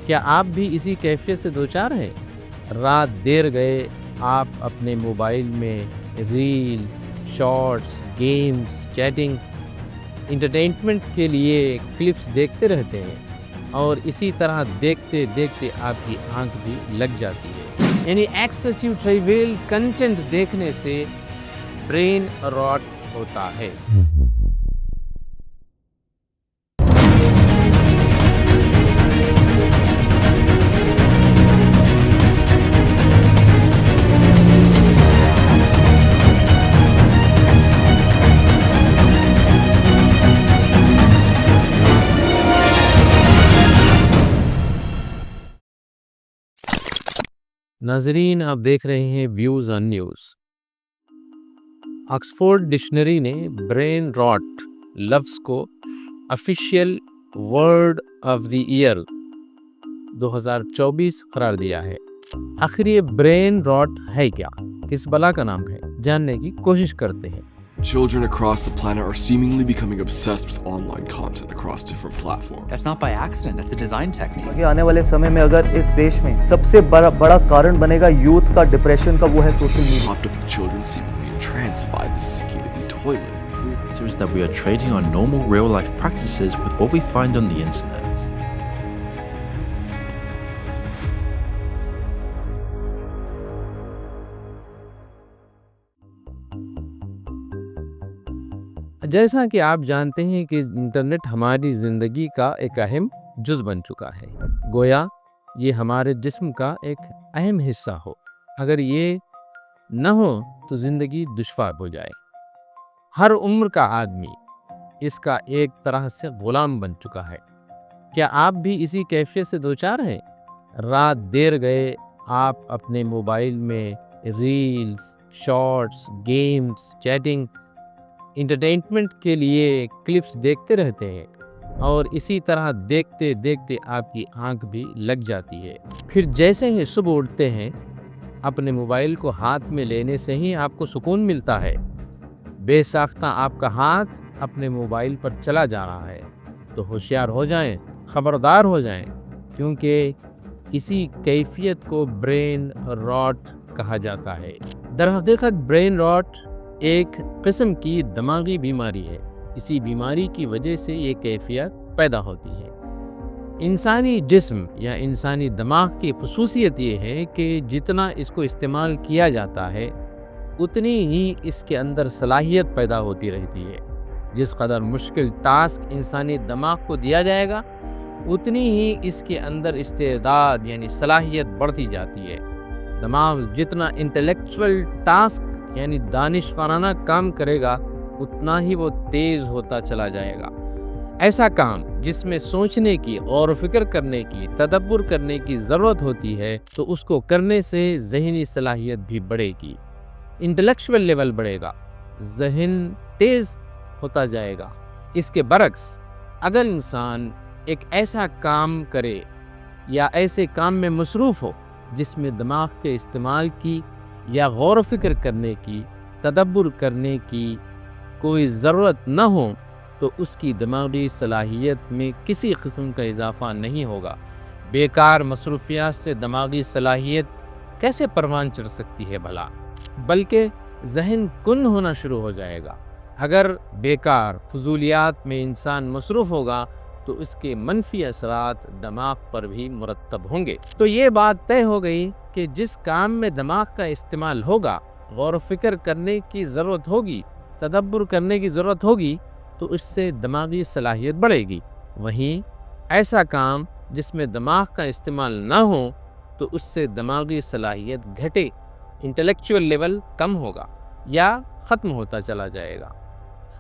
کیا آپ بھی اسی کیفیت سے دوچار ہیں؟ رات دیر گئے آپ اپنے موبائل میں reels, shorts, games, chatting, entertainment کے لیے کلپس دیکھتے رہتے ہیں اور اسی طرح دیکھتے دیکھتے آپ کی آنکھ بھی لگ جاتی ہے۔ یعنی ایکسیسو ٹریول کنٹینٹ دیکھنے سے برین راٹ ہوتا ہے۔ ناظرین، آپ دیکھ رہے ہیں views on news. Oxford dictionary نے برین راٹ لفظ کو official word of the year 2024 قرار دیا ہے۔ آخر یہ برین راٹ ہے کیا؟ کس بلا کا نام ہے؟ جاننے کی کوشش کرتے ہیں۔ Children across the planet are seemingly becoming obsessed with online content across different platforms. That's not by accident, that's a design technique. آگے آنے والے سمے میں اگر اس دیش میں سب سے بڑا کارن بنے گا یوتھ کا ڈپریشن کا، وہ ہے social media. Popped up of children seemingly entranced by this skimming toilet. The answer is that we are trading on normal real life practices with what we find on the internet. جیسا کہ آپ جانتے ہیں کہ internet ہماری زندگی کا ایک اہم جز بن چکا ہے، گویا یہ ہمارے جسم کا ایک اہم حصہ ہو۔ اگر یہ نہ ہو تو زندگی دشوار ہو جائے۔ ہر عمر کا آدمی اس کا ایک طرح سے غلام بن چکا ہے۔ کیا آپ بھی اسی کیفیت سے دوچار ہیں؟ رات دیر گئے آپ اپنے موبائل میں reels, shorts, games, chatting, entertainment کے لیے کلپس دیکھتے رہتے ہیں اور اسی طرح دیکھتے دیکھتے آپ کی آنکھ بھی لگ جاتی ہے۔ پھر جیسے ہی صبح اٹھتے ہیں اپنے موبائل کو ہاتھ میں لینے سے ہی آپ کو سکون ملتا ہے، بے ساختہ آپ کا ہاتھ اپنے موبائل پر چلا جا رہا ہے۔ تو ہوشیار ہو جائیں، خبردار ہو جائیں، کیونکہ اسی کیفیت کو برین راٹ کہا جاتا ہے۔ در حقیقت برین راٹ ایک قسم کی دماغی بیماری ہے۔ اسی بیماری کی وجہ سے یہ کیفیت پیدا ہوتی ہے۔ انسانی جسم یا انسانی دماغ کی خصوصیت یہ ہے کہ جتنا اس کو استعمال کیا جاتا ہے اتنی ہی اس کے اندر صلاحیت پیدا ہوتی رہتی ہے۔ جس قدر مشکل ٹاسک انسانی دماغ کو دیا جائے گا اتنی ہی اس کے اندر استعداد یعنی صلاحیت بڑھتی جاتی ہے۔ دماغ جتنا انٹلیکچول ٹاسک یعنی دانشورانہ کام کرے گا اتنا ہی وہ تیز ہوتا چلا جائے گا۔ ایسا کام جس میں سوچنے کی، غور و فکر کرنے کی، تدبر کرنے کی ضرورت ہوتی ہے تو اس کو کرنے سے ذہنی صلاحیت بھی بڑھے گی، انٹلیکچول لیول بڑھے گا، ذہن تیز ہوتا جائے گا۔ اس کے برعکس اگر انسان ایک ایسا کام کرے یا ایسے کام میں مصروف ہو جس میں دماغ کے استعمال کی یا غور و فکر کرنے کی، تدبر کرنے کی کوئی ضرورت نہ ہو تو اس کی دماغی صلاحیت میں کسی قسم کا اضافہ نہیں ہوگا۔ بیکار مصروفیات سے دماغی صلاحیت کیسے پروان چڑھ سکتی ہے بھلا؟ بلکہ ذہن کن ہونا شروع ہو جائے گا۔ اگر بیکار فضولیات میں انسان مصروف ہوگا تو اس کے منفی اثرات دماغ پر بھی مرتب ہوں گے۔ تو یہ بات طے ہو گئی کہ جس کام میں دماغ کا استعمال ہوگا، غور و فکر کرنے کی ضرورت ہوگی، تدبر کرنے کی ضرورت ہوگی تو اس سے دماغی صلاحیت بڑھے گی۔ وہیں ایسا کام جس میں دماغ کا استعمال نہ ہو تو اس سے دماغی صلاحیت گھٹے، انٹلیکچول لیول کم ہوگا یا ختم ہوتا چلا جائے گا۔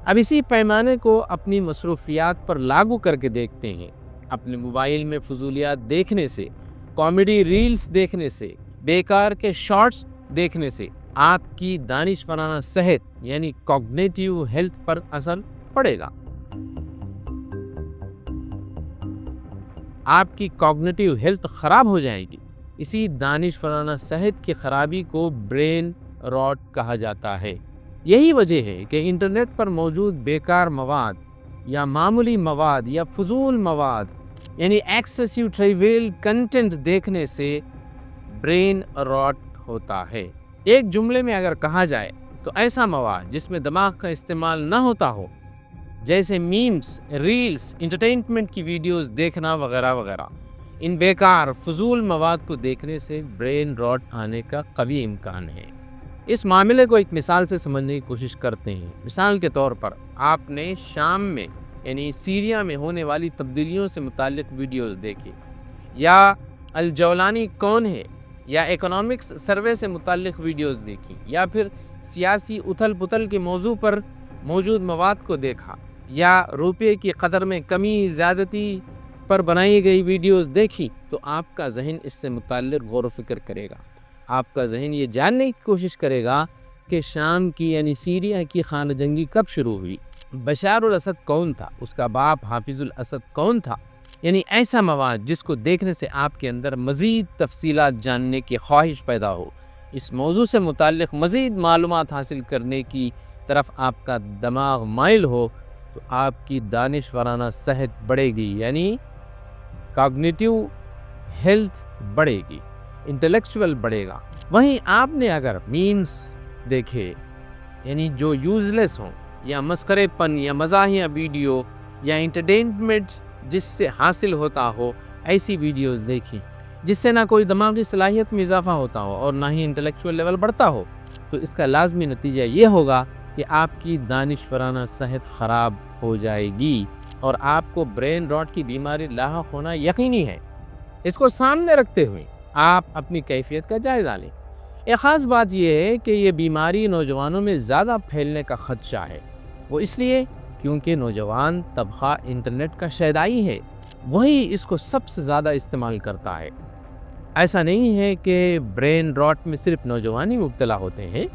اب اسی پیمانے کو اپنی مصروفیات پر لاگو کر کے دیکھتے ہیں۔ اپنے موبائل میں فضولیات دیکھنے سے، کامیڈی ریلز دیکھنے سے، بیکار کے شارٹس دیکھنے سے آپ کی دانشورانہ صحت یعنی کوگنیٹیو ہیلتھ پر اثر پڑے گا۔ آپ کی کوگنیٹیو ہیلتھ خراب ہو جائے گی۔ اسی دانشورانہ صحت کی خرابی کو برین راٹ کہا جاتا ہے۔ یہی وجہ ہے کہ انٹرنیٹ پر موجود بیکار مواد یا معمولی مواد یا فضول مواد یعنی ایکسیسیو ٹریول کنٹینٹ دیکھنے سے برین راٹ ہوتا ہے۔ ایک جملے میں اگر کہا جائے تو ایسا مواد جس میں دماغ کا استعمال نہ ہوتا ہو، جیسے میمز، ریلز، انٹرٹینمنٹ کی ویڈیوز دیکھنا وغیرہ وغیرہ، ان بیکار فضول مواد کو دیکھنے سے برین راٹ آنے کا قوی امکان ہے۔ اس معاملے کو ایک مثال سے سمجھنے کی کوشش کرتے ہیں۔ مثال کے طور پر آپ نے شام میں یعنی سیریا میں ہونے والی تبدیلیوں سے متعلق ویڈیوز دیکھی، یا الجولانی کون ہے، یا اکنامکس سروے سے متعلق ویڈیوز دیکھی، یا پھر سیاسی اتھل پتھل کے موضوع پر موجود مواد کو دیکھا، یا روپے کی قدر میں کمی زیادتی پر بنائی گئی ویڈیوز دیکھی، تو آپ کا ذہن اس سے متعلق غور و فکر کرے گا۔ آپ کا ذہن یہ جاننے کی کوشش کرے گا کہ شام کی یعنی سیریا کی خانہ جنگی کب شروع ہوئی، بشار الاسد کون تھا، اس کا باپ حافظ الاسد کون تھا۔ یعنی ایسا مواد جس کو دیکھنے سے آپ کے اندر مزید تفصیلات جاننے کی خواہش پیدا ہو، اس موضوع سے متعلق مزید معلومات حاصل کرنے کی طرف آپ کا دماغ مائل ہو، تو آپ کی دانشورانہ صحت بڑھے گی، یعنی کاگنیٹیو ہیلتھ بڑھے گی، انٹلیکچول بڑھے گا۔ وہیں آپ نے اگر میمز دیکھے یعنی جو یوزلیس ہوں، یا مسخرے پن یا مزاحیہ ویڈیو یا انٹرٹینمنٹ جس سے حاصل ہوتا ہو، ایسی ویڈیوز دیکھی جس سے نہ کوئی دماغی صلاحیت میں اضافہ ہوتا ہو اور نہ ہی انٹلیکچول لیول بڑھتا ہو، تو اس کا لازمی نتیجہ یہ ہوگا کہ آپ کی دانشورانہ صحت خراب ہو جائے گی اور آپ کو برین راٹ کی بیماری لاحق ہونا یقینی ہے۔ اس کو سامنے رکھتے ہوئے آپ اپنی کیفیت کا جائزہ لیں۔ ایک خاص بات یہ ہے کہ یہ بیماری نوجوانوں میں زیادہ پھیلنے کا خدشہ ہے۔ وہ اس لیے کیونکہ نوجوان طبقہ انٹرنیٹ کا شیدائی ہے، وہی اس کو سب سے زیادہ استعمال کرتا ہے۔ ایسا نہیں ہے کہ برین راٹ میں صرف نوجوان ہی مبتلا ہوتے ہیں،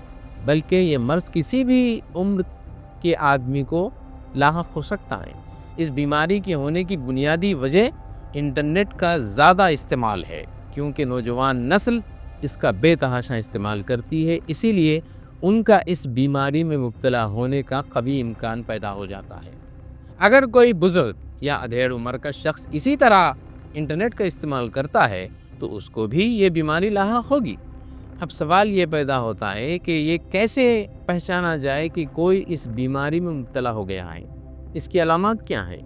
بلکہ یہ مرض کسی بھی عمر کے آدمی کو لاحق ہو سکتا ہے۔ اس بیماری کے ہونے کی بنیادی وجہ انٹرنیٹ کا زیادہ استعمال ہے، کیونکہ نوجوان نسل اس کا بے تحاشا استعمال کرتی ہے، اسی لیے ان کا اس بیماری میں مبتلا ہونے کا قوی امکان پیدا ہو جاتا ہے۔ اگر کوئی بزرگ یا ادھیڑ عمر کا شخص اسی طرح انٹرنیٹ کا استعمال کرتا ہے تو اس کو بھی یہ بیماری لاحق ہوگی۔ اب سوال یہ پیدا ہوتا ہے کہ یہ کیسے پہچانا جائے کہ کوئی اس بیماری میں مبتلا ہو گیا ہے؟ اس کی علامات کیا ہیں؟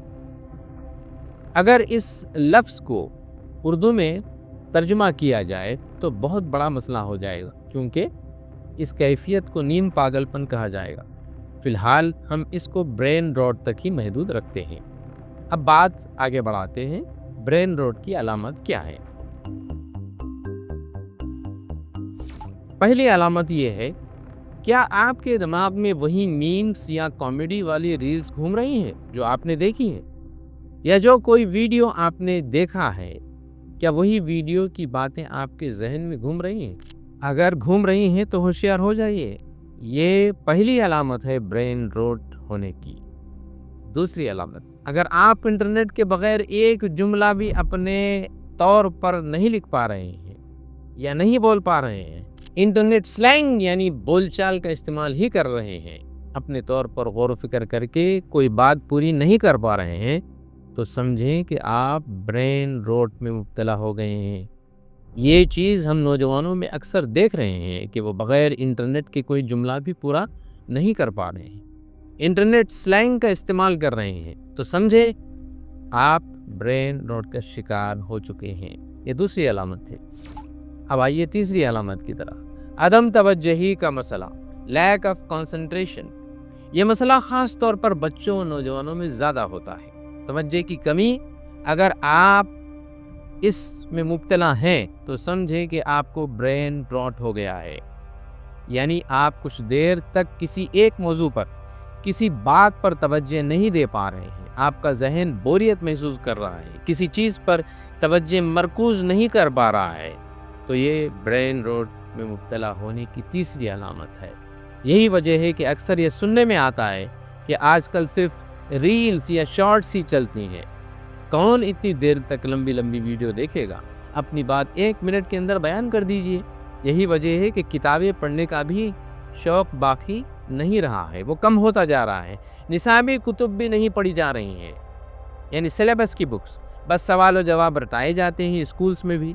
اگر اس لفظ کو اردو میں ترجمہ کیا جائے تو بہت بڑا مسئلہ ہو جائے گا، کیونکہ اس کیفیت کو نیم پاگل پن کہا جائے گا۔ فی الحال ہم اس کو برین راٹ تک ہی محدود رکھتے ہیں۔ اب بات آگے بڑھاتے ہیں، برین راٹ کی علامت کیا ہے؟ پہلی علامت یہ ہے، کیا آپ کے دماغ میں وہی میمز یا کامیڈی والی ریلز گھوم رہی ہیں جو آپ نے دیکھی ہیں؟ یا جو کوئی ویڈیو آپ نے دیکھا ہے، کیا وہی ویڈیو کی باتیں آپ کے ذہن میں گھوم رہی ہیں؟ اگر گھوم رہی ہیں تو ہوشیار ہو جائیے، یہ پہلی علامت ہے برین راٹ ہونے کی۔ دوسری علامت، اگر آپ انٹرنیٹ کے بغیر ایک جملہ بھی اپنے طور پر نہیں لکھ پا رہے ہیں یا نہیں بول پا رہے ہیں، انٹرنیٹ سلینگ یعنی بول چال کا استعمال ہی کر رہے ہیں، اپنے طور پر غور و فکر کر کے کوئی بات پوری نہیں کر پا رہے ہیں، تو سمجھیں کہ آپ برین راٹ میں مبتلا ہو گئے ہیں۔ یہ چیز ہم نوجوانوں میں اکثر دیکھ رہے ہیں کہ وہ بغیر انٹرنیٹ کے کوئی جملہ بھی پورا نہیں کر پا رہے ہیں، انٹرنیٹ سلینگ کا استعمال کر رہے ہیں، تو سمجھے آپ برین راٹ کا شکار ہو چکے ہیں۔ یہ دوسری علامت ہے۔ اب آئیے تیسری علامت کی طرف، عدم توجہی کا مسئلہ، لیک آف کنسنٹریشن۔ یہ مسئلہ خاص طور پر بچوں اور نوجوانوں میں زیادہ ہوتا ہے۔ توجہ کی کمی، اگر آپ اس میں مبتلا ہیں تو سمجھیں کہ آپ کو برین راٹ ہو گیا ہے، یعنی آپ کچھ دیر تک کسی ایک موضوع پر کسی بات پر توجہ نہیں دے پا رہے ہیں، آپ کا ذہن بوریت محسوس کر رہا ہے، کسی چیز پر توجہ مرکوز نہیں کر پا رہا ہے، تو یہ برین راٹ میں مبتلا ہونے کی تیسری علامت ہے۔ یہی وجہ ہے کہ اکثر یہ سننے میں آتا ہے کہ آج کل صرف ریلز یا شارٹس ہی چلتی ہیں، کون اتنی دیر تک لمبی لمبی ویڈیو دیکھے گا، اپنی بات 1 منٹ کے اندر بیان کر دیجئے۔ یہی وجہ ہے کہ کتابیں پڑھنے کا بھی شوق باقی نہیں رہا ہے، وہ کم ہوتا جا رہا ہے، نصابی کتب بھی نہیں پڑھی جا رہی ہیں، یعنی سلیبس کی بکس، بس سوال و جواب رٹائے جاتے ہیں اسکولز میں بھی.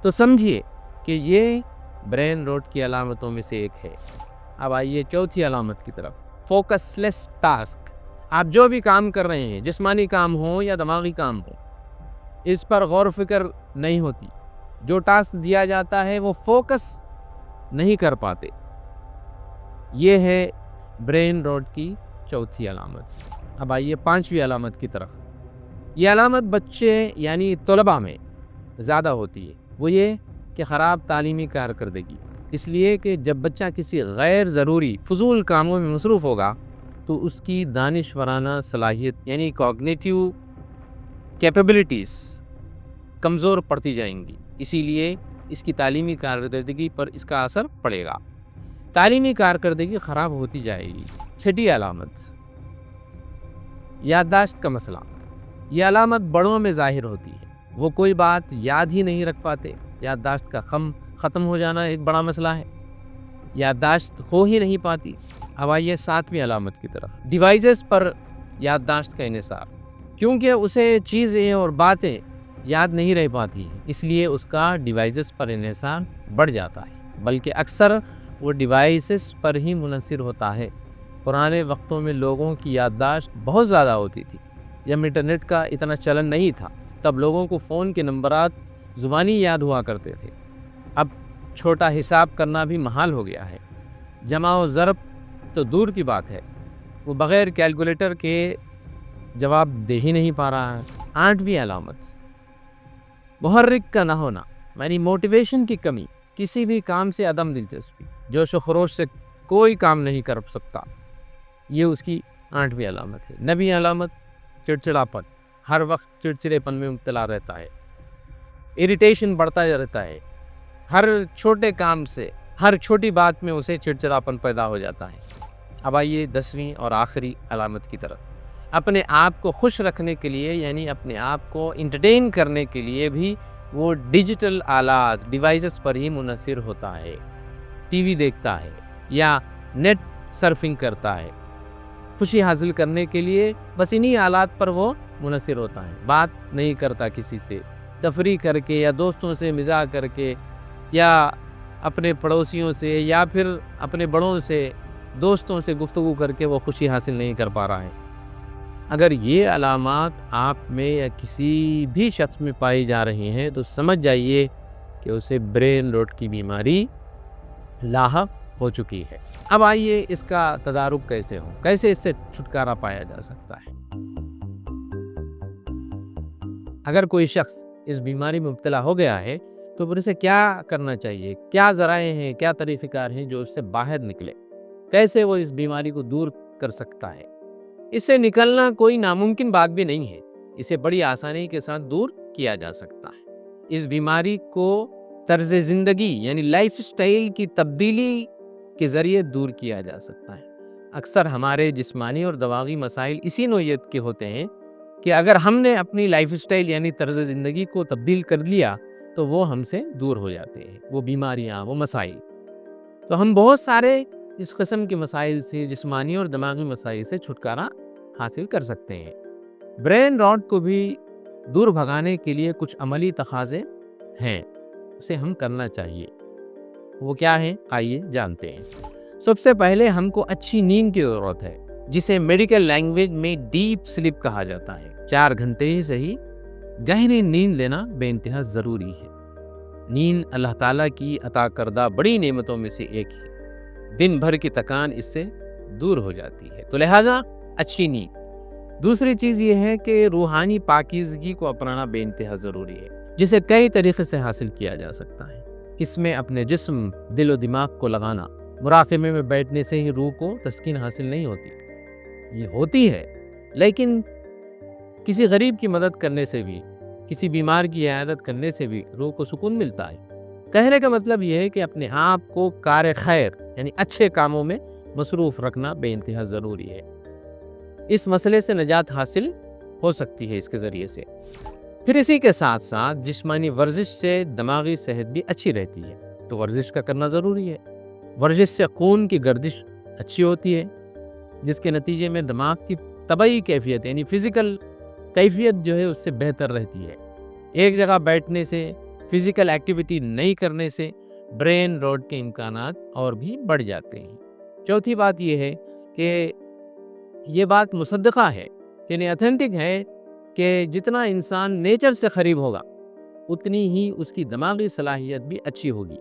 تو سمجھیے کہ یہ برین روٹ کی علامتوں میں سے ایک ہے. اب آئیے چوتھی علامت کی طرف، فوکس لیس ٹاسک. آپ جو بھی کام کر رہے ہیں، جسمانی کام ہو یا دماغی کام ہو، اس پر غور و فکر نہیں ہوتی. جو ٹاسک دیا جاتا ہے وہ فوکس نہیں کر پاتے. یہ ہے برین روٹ کی چوتھی علامت. اب آئیے پانچویں علامت کی طرف. یہ علامت بچے یعنی طلباء میں زیادہ ہوتی ہے. وہ یہ کہ خراب تعلیمی کارکردگی. اس لیے کہ جب بچہ کسی غیر ضروری فضول کاموں میں مصروف ہوگا تو اس کی دانشورانہ صلاحیت یعنی کوگنیٹیو کیپیبلٹیز کمزور پڑتی جائیں گی. اسی لیے اس کی تعلیمی کارکردگی پر اس کا اثر پڑے گا. تعلیمی کارکردگی خراب ہوتی جائے گی. چھٹی علامت، یادداشت کا مسئلہ. یہ علامت بڑوں میں ظاہر ہوتی ہے. وہ کوئی بات یاد ہی نہیں رکھ پاتے. یادداشت کا ختم ہو جانا ایک بڑا مسئلہ ہے. یادداشت ہو ہی نہیں پاتی. اب آئیے ساتویں علامت کی طرف، ڈیوائسز پر یادداشت کا انحصار. کیونکہ اسے چیزیں اور باتیں یاد نہیں رہ پاتی ہیں، اس لیے اس کا ڈیوائسز پر انحصار بڑھ جاتا ہے. بلکہ اکثر وہ ڈیوائسز پر ہی منحصر ہوتا ہے. پرانے وقتوں میں لوگوں کی یادداشت بہت زیادہ ہوتی تھی. جب انٹرنیٹ کا اتنا چلن نہیں تھا تب لوگوں کو فون کے نمبرات زبانی یاد ہوا کرتے تھے. اب چھوٹا حساب کرنا بھی محال ہو گیا ہے. جمع و ضرب تو دور کی بات ہے، وہ بغیر کیلکولیٹر کے جواب دے ہی نہیں پا رہا ہے. آٹھویں علامت، محرک کا نہ ہونا یعنی موٹیویشن کی کمی. کسی بھی کام سے عدم دلچسپی، جوش و خروش سے کوئی کام نہیں کر سکتا. یہ اس کی آٹھویں علامت ہے. نویں علامت، چڑچڑاپن. ہر وقت چڑچڑے پن میں مبتلا رہتا ہے. اریٹیشن بڑھتا رہتا ہے. ہر چھوٹے کام سے، ہر چھوٹی بات میں اسے چڑچڑاپن پیدا ہو جاتا ہے. اب آئیے 10ویں اور آخری علامت کی طرف. اپنے آپ کو خوش رکھنے کے لیے یعنی اپنے آپ کو انٹرٹین کرنے کے لیے بھی وہ ڈیجیٹل آلات ڈیوائسز پر ہی منحصر ہوتا ہے. ٹی وی دیکھتا ہے یا نیٹ سرفنگ کرتا ہے. خوشی حاصل کرنے کے لیے بس انہی آلات پر وہ منحصر ہوتا ہے. بات نہیں کرتا کسی سے. تفریح کر کے یا دوستوں سے مزاح کر کے یا اپنے پڑوسیوں سے یا پھر اپنے بڑوں سے دوستوں سے گفتگو کر کے وہ خوشی حاصل نہیں کر پا رہا ہے. اگر یہ علامات آپ میں یا کسی بھی شخص میں پائی جا رہی ہیں تو سمجھ جائیے کہ اسے برین روٹ کی بیماری لاحق ہو چکی ہے. اب آئیے اس کا تدارک کیسے ہو، کیسے اس سے چھٹکارا پایا جا سکتا ہے. اگر کوئی شخص اس بیماری میں مبتلا ہو گیا ہے تو پھر اسے کیا کرنا چاہیے، کیا ذرائع ہیں، کیا طریقہ کار ہیں جو اس سے باہر نکلے، کیسے وہ اس بیماری کو دور کر سکتا ہے. اس سے نکلنا کوئی ناممکن بات بھی نہیں ہے. اسے بڑی آسانی کے ساتھ دور کیا جا سکتا ہے. اس بیماری کو طرز زندگی یعنی لائف سٹائل کی تبدیلی کے ذریعے دور کیا جا سکتا ہے. اکثر ہمارے جسمانی اور دماغی مسائل اسی نوعیت کے ہوتے ہیں کہ اگر ہم نے اپنی لائف سٹائل یعنی طرز زندگی کو تبدیل کر لیا تو وہ ہم سے دور ہو جاتے ہیں، وہ بیماریاں، وہ مسائل. تو ہم بہت سارے اس قسم کے مسائل سے، جسمانی اور دماغی مسائل سے چھٹکارا حاصل کر سکتے ہیں. برین راٹ کو بھی دور بھگانے کے لیے کچھ عملی تقاضے ہیں، اسے ہم کرنا چاہیے. وہ کیا ہیں؟ آئیے جانتے ہیں. سب سے پہلے ہم کو اچھی نیند کی ضرورت ہے، جسے میڈیکل لینگویج میں ڈیپ سلیپ کہا جاتا ہے. 4 گھنٹے ہی صحیح گہری نیند لینا بے انتہا ضروری ہے. نیند اللہ تعالیٰ کی عطا کردہ بڑی نعمتوں میں سے ایک ہے. دن بھر کی تکان اس سے دور ہو جاتی ہے، تو لہٰذا اچھی نیند. دوسری چیز یہ ہے کہ روحانی پاکیزگی کو اپنانا بے انتہا ضروری ہے، جسے کئی طریقے سے حاصل کیا جا سکتا ہے. اس میں اپنے جسم، دل و دماغ کو لگانا. مراقبے میں بیٹھنے سے ہی روح کو تسکین حاصل نہیں ہوتی، یہ ہوتی ہے، لیکن کسی غریب کی مدد کرنے سے بھی، کسی بیمار کی عیادت کرنے سے بھی روح کو سکون ملتا ہے. کہنے کا مطلب یہ ہے کہ اپنے آپ کو کار خیر یعنی اچھے کاموں میں مصروف رکھنا بے انتہا ضروری ہے. اس مسئلے سے نجات حاصل ہو سکتی ہے اس کے ذریعے سے. پھر اسی کے ساتھ ساتھ جسمانی ورزش سے دماغی صحت بھی اچھی رہتی ہے، تو ورزش کا کرنا ضروری ہے. ورزش سے خون کی گردش اچھی ہوتی ہے، جس کے نتیجے میں دماغ کی طبعی کیفیت یعنی فزیکل کیفیت جو ہے اس سے بہتر رہتی ہے۔ ایک جگہ بیٹھنے سے، فزیکل ایکٹیویٹی نہیں کرنے سے برین راٹ کے امکانات اور بھی بڑھ جاتے ہیں۔ چوتھی بات یہ ہے کہ یہ بات مصدقہ ہے، یعنی اتھینٹک ہے، کہ جتنا انسان نیچر سے قریب ہوگا اتنی ہی اس کی دماغی صلاحیت بھی اچھی ہوگی۔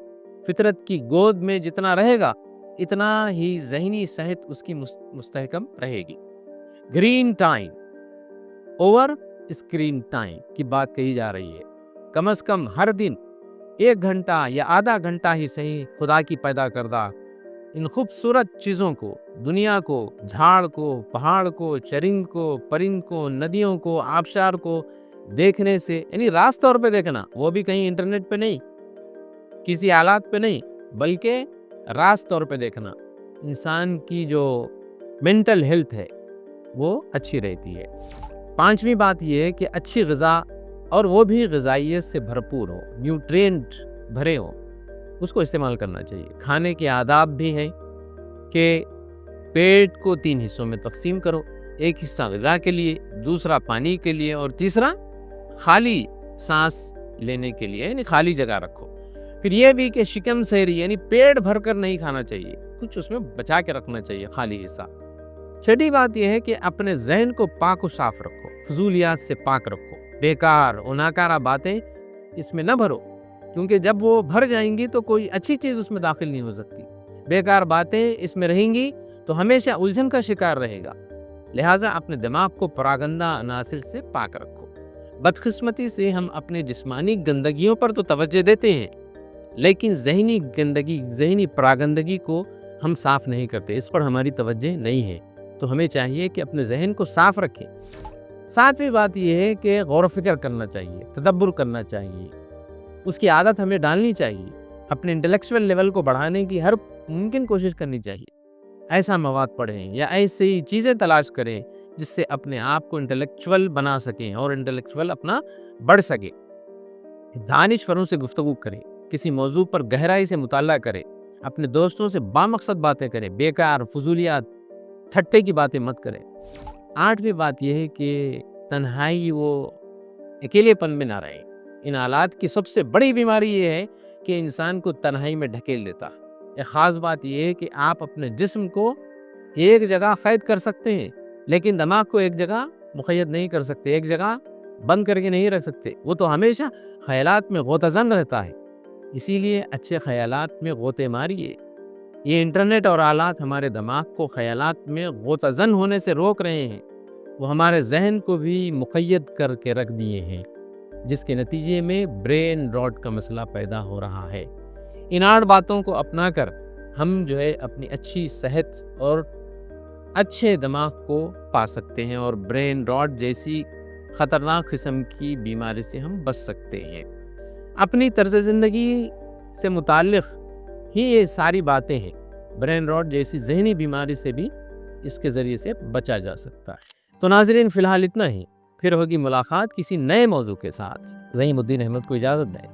فطرت کی گود میں جتنا رہے گا اتنا ہی ذہنی صحت اس کی مستحکم رہے گی۔ Green time over screen time کی بات کہی جا رہی ہے۔ کم از کم ہر دن 1 گھنٹہ یا آدھا گھنٹہ ہی صحیح خدا کی پیدا کردہ ان خوبصورت چیزوں کو، دنیا کو، جھاڑ کو، پہاڑ کو، چرند کو، پرند کو، ندیوں کو، آبشار کو دیکھنے سے، یعنی راست طور پہ دیکھنا، وہ بھی کہیں انٹرنیٹ پہ نہیں، کسی آلات پہ نہیں، بلکہ راست طور پہ دیکھنا، انسان کی جو مینٹل ہیلتھ ہے وہ اچھی رہتی ہے۔ 5ویں بات یہ ہے کہ اچھی غذا، اور وہ بھی غذائیت سے بھرپور ہو، نیوٹرینٹ بھرے ہو، اس کو استعمال کرنا چاہیے۔ کھانے کے آداب بھی ہیں کہ پیٹ کو 3 حصوں میں تقسیم کرو، ایک حصہ غذا کے لیے، دوسرا پانی کے لیے، اور تیسرا خالی سانس لینے کے لیے، یعنی خالی جگہ رکھو۔ پھر یہ بھی کہ شکم سیری، یعنی پیٹ بھر کر نہیں کھانا چاہیے، کچھ اس میں بچا کے رکھنا چاہیے، خالی حصہ۔ 6ٹھی بات یہ ہے کہ اپنے ذہن کو پاک و صاف رکھو، فضولیات سے پاک رکھو، بیکار و ناکارہ باتیں اس میں نہ بھرو، کیونکہ جب وہ بھر جائیں گی تو کوئی اچھی چیز اس میں داخل نہیں ہو سکتی۔ بیکار باتیں اس میں رہیں گی تو ہمیشہ الجھن کا شکار رہے گا۔ لہٰذا اپنے دماغ کو پراگندہ عناصر سے پاک رکھو۔ بدقسمتی سے ہم اپنے جسمانی گندگیوں پر تو توجہ دیتے ہیں، لیکن ذہنی گندگی، ذہنی پراگندگی کو ہم صاف نہیں کرتے، اس پر ہماری توجہ نہیں ہے۔ تو ہمیں چاہیے کہ اپنے ذہن کو صاف رکھیں۔ 7ویں بات یہ ہے کہ غور و فکر کرنا چاہیے، تدبر کرنا چاہیے، اس کی عادت ہمیں ڈالنی چاہیے۔ اپنے انٹلیکچوئل لیول کو بڑھانے کی ہر ممکن کوشش کرنی چاہیے۔ ایسا مواد پڑھیں یا ایسی چیزیں تلاش کریں جس سے اپنے آپ کو انٹلیکچوئل بنا سکیں اور انٹلیکچوئل اپنا بڑھ سکے۔ دانشوروں سے گفتگو کریں، کسی موضوع پر گہرائی سے مطالعہ کریں، اپنے دوستوں سے بامقصد باتیں کریں، بیکار فضولیات ٹھٹے کی باتیں مت کریں۔ 8ویں بات یہ ہے کہ تنہائی و اکیلے پن میں نہ رہیں۔ ان حالات کی سب سے بڑی بیماری یہ ہے کہ انسان کو تنہائی میں ڈھکیل دیتا۔ ایک خاص بات یہ ہے کہ آپ اپنے جسم کو ایک جگہ قید کر سکتے ہیں، لیکن دماغ کو ایک جگہ مقید نہیں کر سکتے، ایک جگہ بند کر کے نہیں رکھ سکتے، وہ تو ہمیشہ خیالات میں غوطہ زن رہتا ہے۔ اسی لیے اچھے خیالات میں غوطے ماریے۔ یہ انٹرنیٹ اور آلات ہمارے دماغ کو خیالات میں غوطہ زن ہونے سے روک رہے ہیں، وہ ہمارے ذہن کو بھی مقید کر کے رکھ دیے ہیں، جس کے نتیجے میں برین راٹ کا مسئلہ پیدا ہو رہا ہے۔ ان 8 باتوں کو اپنا کر ہم جو ہے اپنی اچھی صحت اور اچھے دماغ کو پا سکتے ہیں، اور برین راٹ جیسی خطرناک قسم کی بیماری سے ہم بچ سکتے ہیں۔ اپنی طرز زندگی سے متعلق ہی یہ ساری باتیں ہیں۔ برین راٹ جیسی ذہنی بیماری سے بھی اس کے ذریعے سے بچا جا سکتا ہے۔ تو ناظرین فی الحال اتنا ہی، پھر ہوگی ملاقات کسی نئے موضوع کے ساتھ۔ رحیم الدین احمد کو اجازت دیں۔